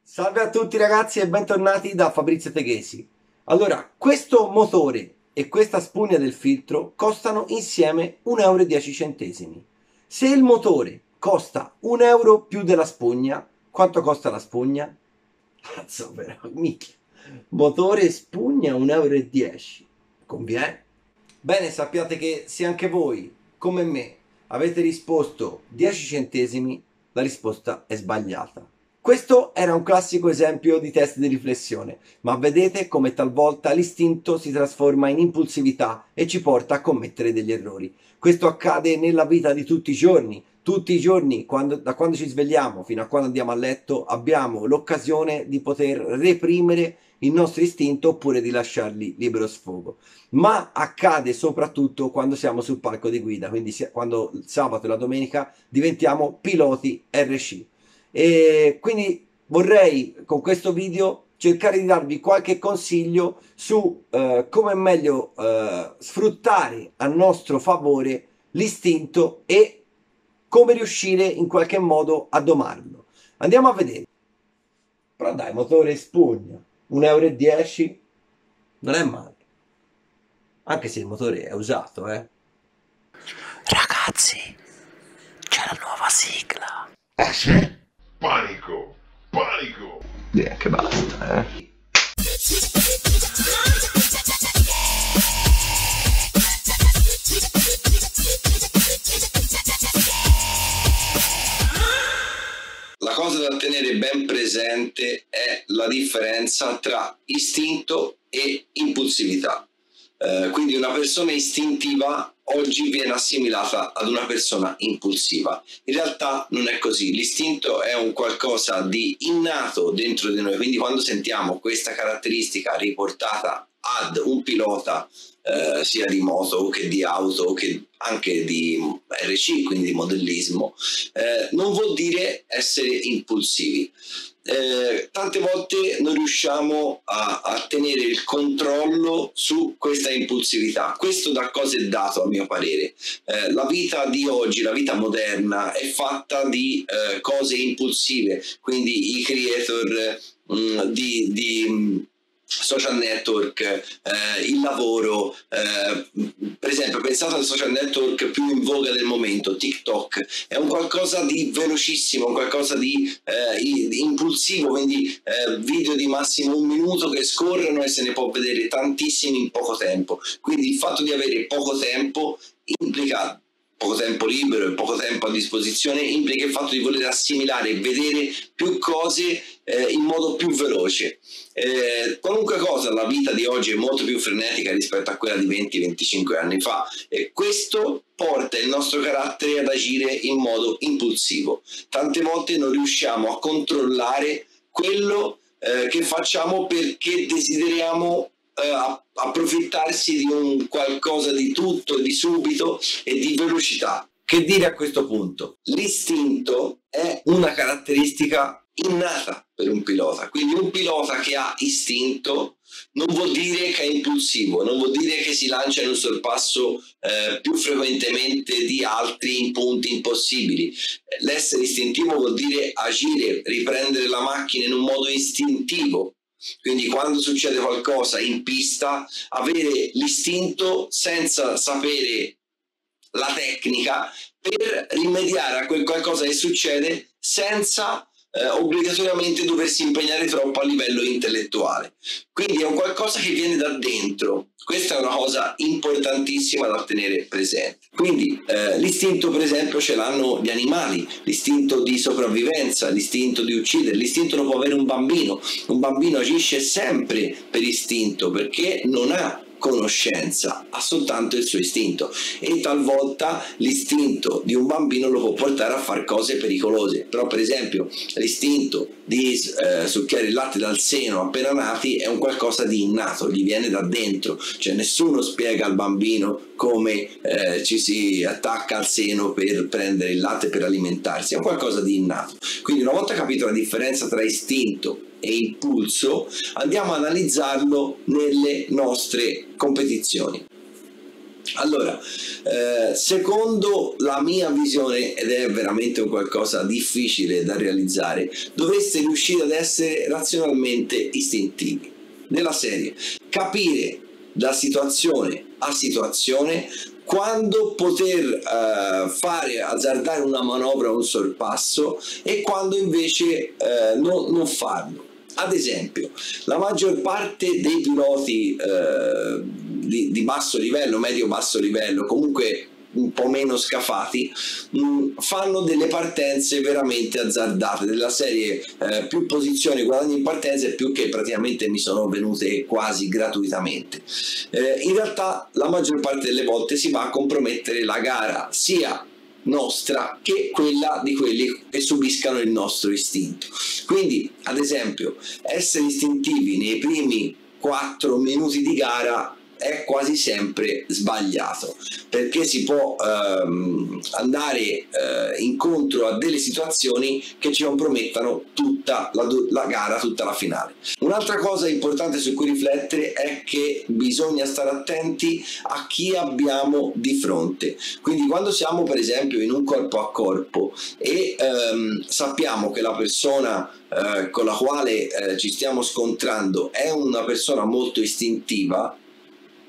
Salve a tutti ragazzi e bentornati da Fabrizio Teghesi. Allora, questo motore e questa spugna del filtro costano insieme 1,10 euro. Se il motore costa 1 euro più della spugna, quanto costa la spugna? Cazzo però, micchia. Motore e spugna 1,10 euro. Conviene? Bene, sappiate che se anche voi, come me, avete risposto 10 centesimi, la risposta è sbagliata. Questo era un classico esempio di test di riflessione, ma vedete come talvolta l'istinto si trasforma in impulsività e ci porta a commettere degli errori. Questo accade nella vita di tutti i giorni. Tutti i giorni, da quando ci svegliamo fino a quando andiamo a letto, abbiamo l'occasione di poter reprimere il nostro istinto oppure di lasciargli libero sfogo. Ma accade soprattutto quando siamo sul palco di guida, quindi quando il sabato e la domenica diventiamo piloti RC. E quindi vorrei con questo video cercare di darvi qualche consiglio su come è meglio sfruttare a nostro favore l'istinto e come riuscire in qualche modo a domarlo. Andiamo a vedere. Però dai, motore spugna, 1,10 euro non è male. Anche se il motore è usato, Ragazzi, c'è la nuova sigla. Ah sì? Panico! Panico! Che basta, La cosa da tenere ben presente è la differenza tra istinto e impulsività. Quindi una persona istintiva oggi viene assimilata ad una persona impulsiva. In realtà non è così. L'istinto è un qualcosa di innato dentro di noi, quindi quando sentiamo questa caratteristica riportata ad un pilota sia di moto che di auto che anche di RC, quindi di modellismo, non vuol dire essere impulsivi. Tante volte non riusciamo a tenere il controllo su questa impulsività. Questo da cosa è dato, a mio parere? La vita di oggi, la vita moderna è fatta di cose impulsive, quindi i creator di social network, il lavoro, per esempio pensate al social network più in voga del momento, TikTok, è un qualcosa di velocissimo, un qualcosa di impulsivo, quindi video di massimo 1 minuto che scorrono e se ne può vedere tantissimi in poco tempo. Quindi il fatto di avere poco tempo implica poco tempo libero e poco tempo a disposizione, implica il fatto di voler assimilare e vedere più cose in modo più veloce. Qualunque cosa, la vita di oggi è molto più frenetica rispetto a quella di 20-25 anni fa e questo porta il nostro carattere ad agire in modo impulsivo. Tante volte non riusciamo a controllare quello che facciamo perché desideriamo approfittarsi di un qualcosa di tutto, di subito e di velocità. Che dire a questo punto? L'istinto è una caratteristica innata per un pilota, quindi un pilota che ha istinto non vuol dire che è impulsivo, non vuol dire che si lancia in un sorpasso più frequentemente di altri in punti impossibili. L'essere istintivo vuol dire agire, riprendere la macchina in un modo istintivo. Quindi quando succede qualcosa in pista, avere l'istinto senza sapere la tecnica per rimediare a quel qualcosa che succede senza obbligatoriamente doversi impegnare troppo a livello intellettuale. Quindi è un qualcosa che viene da dentro. Questa è una cosa importantissima da tenere presente. Quindi l'istinto, per esempio, ce l'hanno gli animali, l'istinto di sopravvivenza, l'istinto di uccidere, l'istinto lo può avere un bambino. Un bambino agisce sempre per istinto perché non ha conoscenza, ha soltanto il suo istinto e talvolta l'istinto di un bambino lo può portare a fare cose pericolose. Però per esempio l'istinto di succhiare il latte dal seno appena nati è un qualcosa di innato, gli viene da dentro, cioè nessuno spiega al bambino come ci si attacca al seno per prendere il latte per alimentarsi, è un qualcosa di innato. Quindi una volta capito la differenza tra istinto e impulso, andiamo a analizzarlo nelle nostre competizioni. Allora, secondo la mia visione, ed è veramente un qualcosa difficile da realizzare, dovreste riuscire ad essere razionalmente istintivi, nella serie, capire da situazione a situazione quando poter fare azzardare una manovra o un sorpasso e quando invece non farlo. Ad esempio, la maggior parte dei piloti di basso livello, medio-basso livello, comunque un po' meno scafati, fanno delle partenze veramente azzardate, della serie più posizioni guadagni in partenza più che praticamente mi sono venute quasi gratuitamente. In realtà la maggior parte delle volte si va a compromettere la gara sia nostra che quella di quelli che subiscano il nostro istinto. Quindi, ad esempio, essere istintivi nei primi 4 minuti di gara è quasi sempre sbagliato, perché si può andare incontro a delle situazioni che ci compromettano tutta la gara, tutta la finale. Un'altra cosa importante su cui riflettere è che bisogna stare attenti a chi abbiamo di fronte. Quindi quando siamo per esempio in un corpo a corpo e sappiamo che la persona con la quale ci stiamo scontrando è una persona molto istintiva,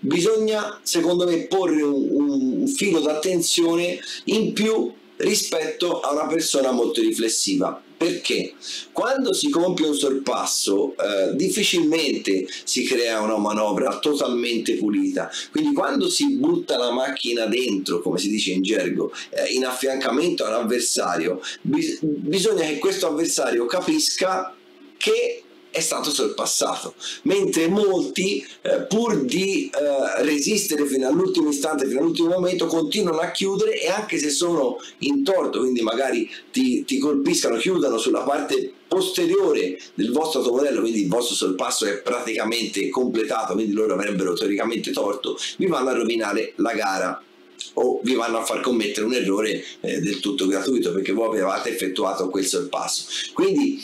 bisogna secondo me porre un filo d'attenzione in più rispetto a una persona molto riflessiva, perché quando si compie un sorpasso difficilmente si crea una manovra totalmente pulita. Quindi quando si butta la macchina dentro, come si dice in gergo, in affiancamento a un avversario, bisogna che questo avversario capisca che è stato sorpassato, mentre molti pur di resistere fino all'ultimo istante, fino all'ultimo momento, continuano a chiudere, e anche se sono in torto, quindi magari ti colpiscano, chiudano sulla parte posteriore del vostro automodello, quindi il vostro sorpasso è praticamente completato, quindi loro avrebbero teoricamente torto, vi vanno a rovinare la gara o vi vanno a far commettere un errore del tutto gratuito, perché voi avevate effettuato quel sorpasso. Quindi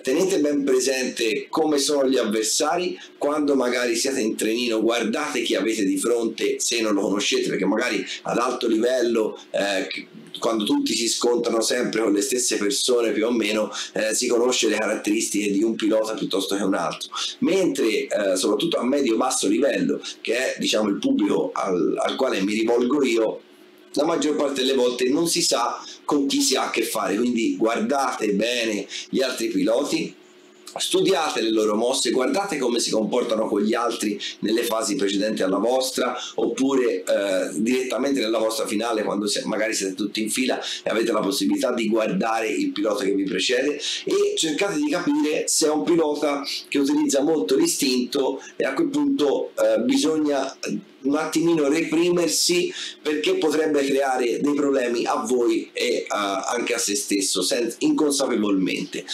tenete ben presente come sono gli avversari. Quando magari siete in trenino, guardate chi avete di fronte, se non lo conoscete, perché magari ad alto livello quando tutti si scontrano sempre con le stesse persone più o meno, si conosce le caratteristiche di un pilota piuttosto che un altro, mentre soprattutto a medio-basso livello, che è diciamo il pubblico al quale mi rivolgo io, la maggior parte delle volte non si sa con chi si ha a che fare. Quindi guardate bene gli altri piloti, studiate le loro mosse, guardate come si comportano con gli altri nelle fasi precedenti alla vostra, oppure direttamente nella vostra finale, quando magari siete tutti in fila e avete la possibilità di guardare il pilota che vi precede, e cercate di capire se è un pilota che utilizza molto l'istinto, e a quel punto bisogna un attimino reprimersi, perché potrebbe creare dei problemi a voi e anche a se stesso inconsapevolmente.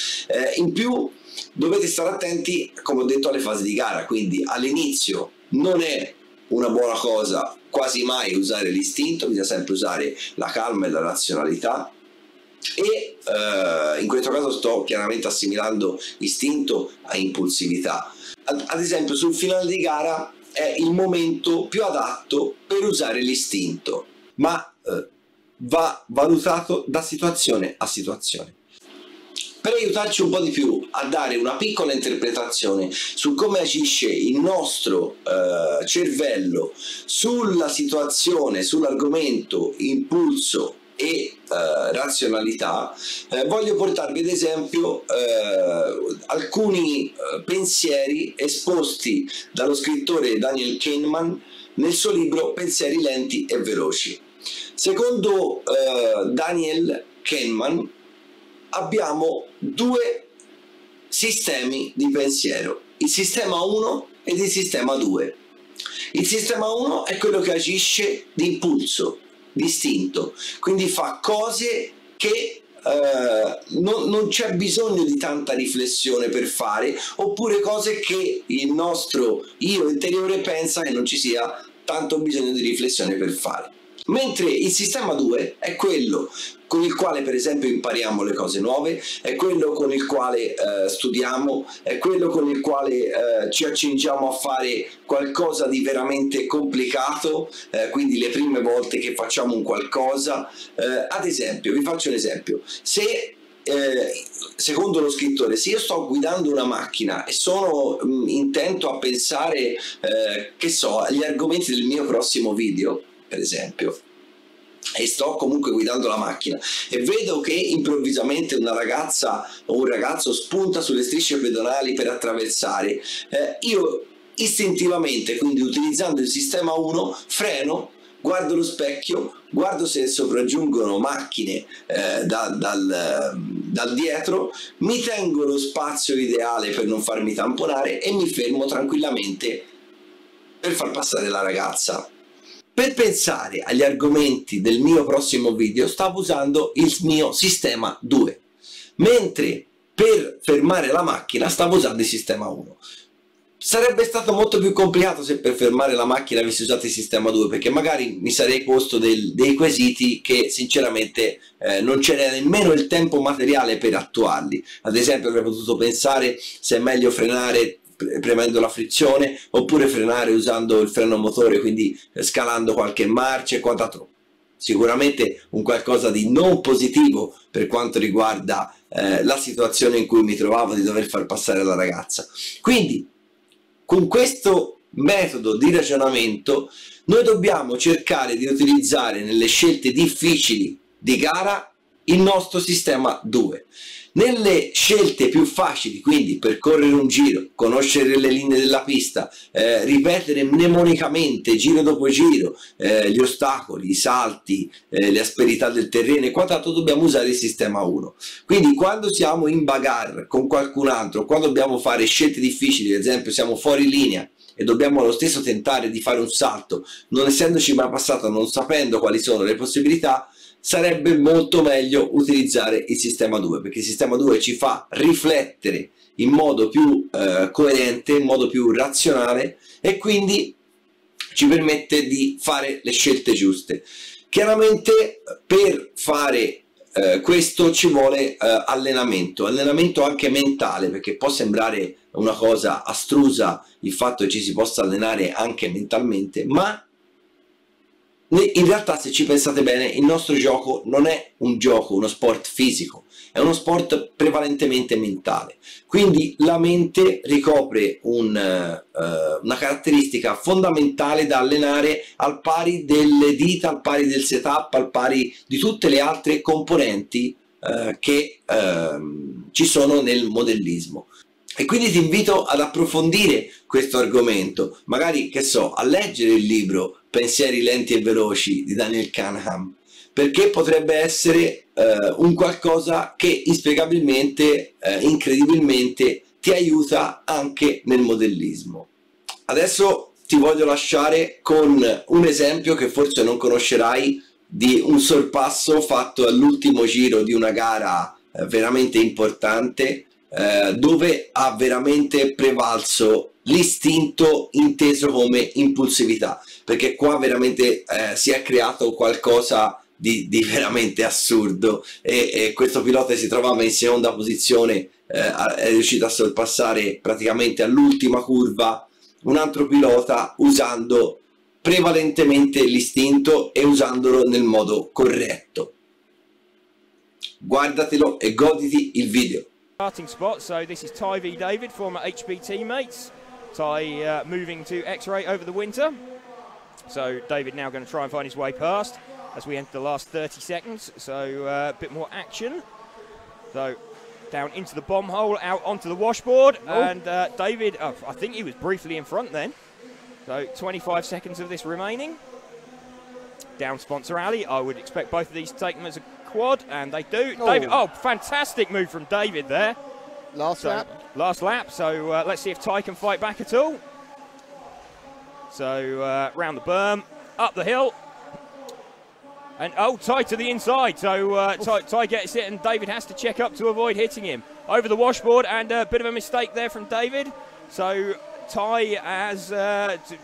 In più dovete stare attenti, come ho detto, alle fasi di gara. Quindi all'inizio non è una buona cosa quasi mai usare l'istinto, bisogna sempre usare la calma e la razionalità, e in questo caso sto chiaramente assimilando istinto a impulsività. Ad esempio sul finale di gara è il momento più adatto per usare l'istinto, ma va valutato da situazione a situazione. Per aiutarci un po' di più a dare una piccola interpretazione su come agisce il nostro cervello sulla situazione, sull'argomento impulso e razionalità, voglio portarvi ad esempio alcuni pensieri esposti dallo scrittore Daniel Kahneman nel suo libro Pensieri lenti e veloci. Secondo Daniel Kahneman abbiamo due sistemi di pensiero, il sistema 1 ed il sistema 2. Il sistema 1 è quello che agisce di impulso, di istinto, quindi fa cose che non c'è bisogno di tanta riflessione per fare, oppure cose che il nostro io interiore pensa che non ci sia tanto bisogno di riflessione per fare. Mentre il sistema 2 è quello con il quale per esempio impariamo le cose nuove, è quello con il quale studiamo, è quello con il quale ci accingiamo a fare qualcosa di veramente complicato, quindi le prime volte che facciamo un qualcosa. Ad esempio, vi faccio un esempio: se secondo lo scrittore, se io sto guidando una macchina e sono intento a pensare che so, agli argomenti del mio prossimo video, per esempio, e sto comunque guidando la macchina e vedo che improvvisamente una ragazza o un ragazzo spunta sulle strisce pedonali per attraversare, io istintivamente, quindi utilizzando il sistema 1, freno, guardo lo specchio, guardo se sopraggiungono macchine dal dietro, mi tengo lo spazio ideale per non farmi tamponare e mi fermo tranquillamente per far passare la ragazza. Per pensare agli argomenti del mio prossimo video stavo usando il mio sistema 2, mentre per fermare la macchina stavo usando il sistema 1. Sarebbe stato molto più complicato se per fermare la macchina avessi usato il sistema 2, perché magari mi sarei posto dei quesiti che sinceramente non c'era nemmeno il tempo materiale per attuarli. Ad esempio avrei potuto pensare se è meglio frenare premendo la frizione oppure frenare usando il freno motore, quindi scalando qualche marcia e quant'altro. Sicuramente un qualcosa di non positivo per quanto riguarda la situazione in cui mi trovavo di dover far passare la ragazza. Quindi con questo metodo di ragionamento noi dobbiamo cercare di utilizzare nelle scelte difficili di gara il nostro sistema 2. Nelle scelte più facili, quindi percorrere un giro, conoscere le linee della pista, ripetere mnemonicamente giro dopo giro gli ostacoli, i salti, le asperità del terreno e quant'altro, dobbiamo usare il sistema 1. Quindi quando siamo in bagarre con qualcun altro, quando dobbiamo fare scelte difficili, ad esempio siamo fuori linea e dobbiamo lo stesso tentare di fare un salto, non essendoci mai passato, non sapendo quali sono le possibilità, sarebbe molto meglio utilizzare il sistema 2, perché il sistema 2 ci fa riflettere in modo più coerente, in modo più razionale, e quindi ci permette di fare le scelte giuste. Chiaramente per fare questo ci vuole allenamento anche mentale, perché può sembrare una cosa astrusa il fatto che ci si possa allenare anche mentalmente, ma in realtà, se ci pensate bene, il nostro gioco non è un gioco, uno sport fisico, è uno sport prevalentemente mentale. Quindi la mente ricopre una caratteristica fondamentale da allenare al pari delle dita, al pari del setup, al pari di tutte le altre componenti che ci sono nel modellismo. E quindi ti invito ad approfondire questo argomento, magari, che so, a leggere il libro Pensieri lenti e veloci di Daniel Kahneman, perché potrebbe essere un qualcosa che inspiegabilmente, incredibilmente ti aiuta anche nel modellismo. Adesso ti voglio lasciare con un esempio che forse non conoscerai, di un sorpasso fatto all'ultimo giro di una gara veramente importante, dove ha veramente prevalso l'istinto inteso come impulsività, perché qua veramente si è creato qualcosa di veramente assurdo, e questo pilota si trovava in seconda posizione, è riuscito a sorpassare praticamente all'ultima curva un altro pilota usando prevalentemente l'istinto e usandolo nel modo corretto. Guardatelo e goditi il video. Starting spot, so this is Ty v David, former HB teammates. Ty moving to X-Ray over the winter. So David now going to try and find his way past as we enter the last 30 seconds. So a bit more action. So down into the bomb hole, out onto the washboard. Oh. And David, I think he was briefly in front then. So 25 seconds of this remaining. Down Sponsor Alley, I would expect both of these to take them as a quad, and they do. Oh. David, fantastic move from David there. Last lap. Last lap, so let's see if Ty can fight back at all. So round the berm, up the hill, and Ty to the inside. So Ty gets it, and David has to check up to avoid hitting him. Over the washboard, and a bit of a mistake there from David. So Ty has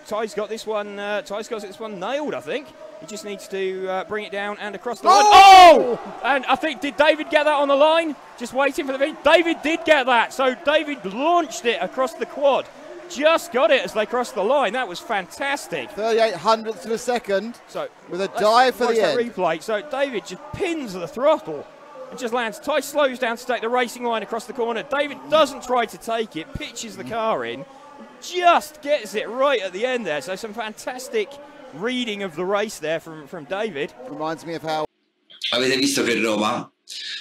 Ty's got this one. Ty's got this one nailed, I think. He just needs to bring it down and across the line. Oh! And I think, did David get that on the line? Just waiting for the video. David did get that. So David launched it across the quad. Just got it as they crossed the line. That was fantastic. 38 hundredths of a second. So with a dive for the end. Replay. So David just pins the throttle and just lands. Ty slows down to take the racing line across the corner. David doesn't try to take it, pitches the car in, just gets it right at the end there. So some fantastic reading of the race there from David. Reminds me of how... Avete visto che roba?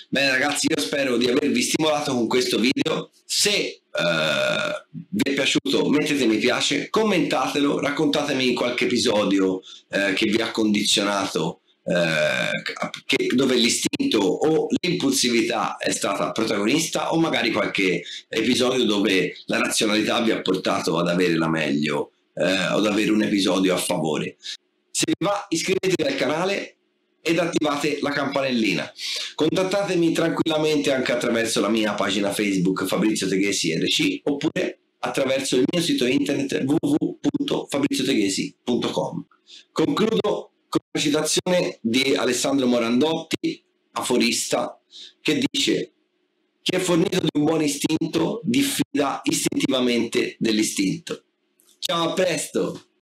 Bene ragazzi, io spero di avervi stimolato con questo video. Se vi è piaciuto mettete mi piace, commentatelo, raccontatemi qualche episodio che vi ha condizionato, dove l'istinto o l'impulsività è stata protagonista, o magari qualche episodio dove la razionalità vi ha portato ad avere la meglio, o ad avere un episodio a favore. Se vi va, iscrivetevi al canale ed attivate la campanellina. Contattatemi tranquillamente anche attraverso la mia pagina Facebook Fabrizio Teghesi RC, oppure attraverso il mio sito internet www.fabrizioteghesi.com. Concludo con una citazione di Alessandro Morandotti, aforista, che dice: chi è fornito di un buon istinto diffida istintivamente dell'istinto. Ciao, a presto!